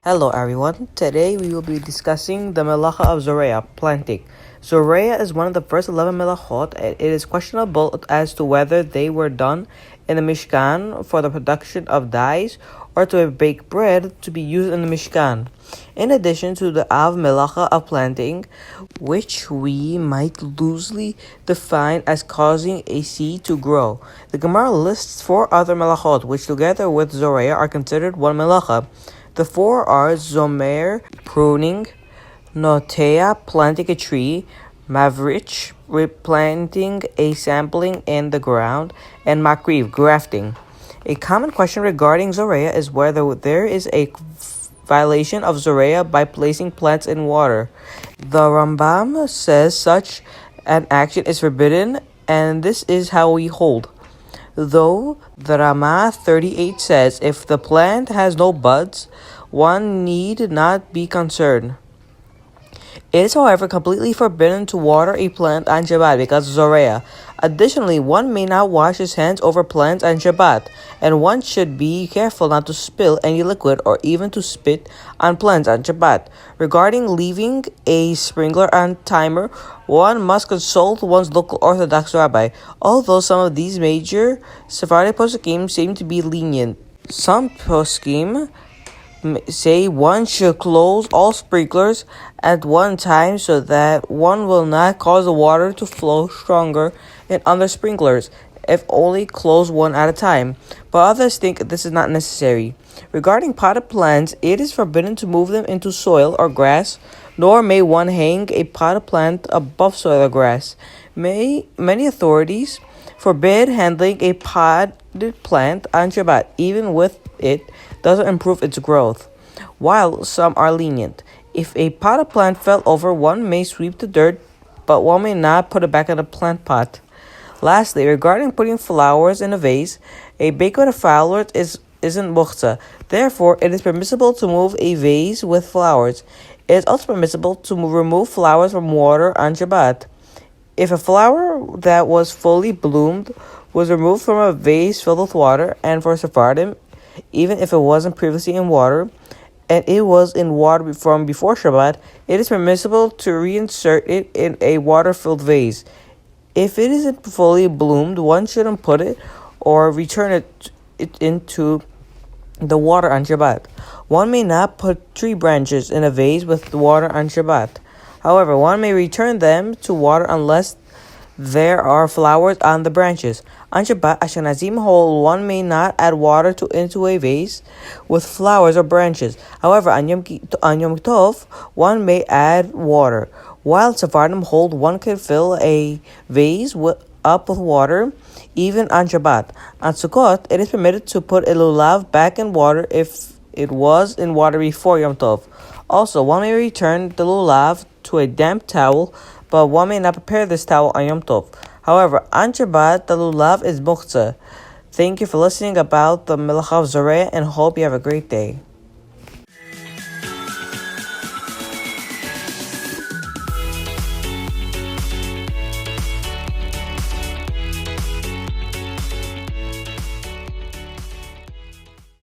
Hello everyone, today we will be discussing the Melacha of Zoreia, planting. Zoreia is one of the first 11 Melachot, and it is questionable as to whether they were done in the Mishkan for the production of dyes or to bake bread to be used in the Mishkan. In addition to the Av Melacha of planting, which we might loosely define as causing a seed to grow, the Gemara lists 4 other Melachot, which together with Zoreia are considered one Melacha. The 4 are Zomer, pruning, Notea, planting a tree, Mavrich, replanting a sapling in the ground, and Makriv, grafting. A common question regarding Zoreia is whether there is a violation of Zoreia by placing plants in water. The Rambam says such an action is forbidden, and this is how we hold. Though the Ramah 38 says if the plant has no buds, one need not be concerned. It is, however, completely forbidden to water a plant on Shabbat because of Zoreia. Additionally, one may not wash his hands over plants on Shabbat, and one should be careful not to spill any liquid or even to spit on plants on Shabbat. Regarding leaving a sprinkler on timer, one must consult one's local Orthodox rabbi, although some of these major Sephardic poskim seem to be lenient. Some poskim say one should close all sprinklers at one time so that one will not cause the water to flow stronger in other sprinklers, if only close one at a time. But others think this is not necessary. Regarding potted plants, it is forbidden to move them into soil or grass, nor may one hang a potted plant above soil or grass. Many authorities forbid handling a potted plant on Shabbat, even with it doesn't improve its growth, while some are lenient. If a potted plant fell over, one may sweep the dirt, but one may not put it back in the plant pot. Lastly, regarding putting flowers in a vase, a baker of flowers isn't muhtzah. Therefore, it is permissible to move a vase with flowers. It is also permissible to remove flowers from water on Shabbat. If a flower that was fully bloomed was removed from a vase filled with water, and for Sephardim, even if it wasn't previously in water, and it was in water from before Shabbat, it is permissible to reinsert it in a water-filled vase. If it isn't fully bloomed, one shouldn't put it or return it into the water on Shabbat. One may not put tree branches in a vase with water on Shabbat. However, one may return them to water unless there are flowers on the branches. On Shabbat, Ashkenazim hold one may not add water into a vase with flowers or branches. However, on Yom Tov, one may add water. While Sephardim hold one can fill a vase up with water, even on Shabbat. On Sukkot, it is permitted to put a lulav back in water if it was in water before Yom Tov. Also, one may return the lulav to a damp towel, but one may not prepare this towel on Yom Tov. However, on Shabbat, the lulav is muhtzah. Thank you for listening about the Melacha of Zoreia, and hope you have a great day.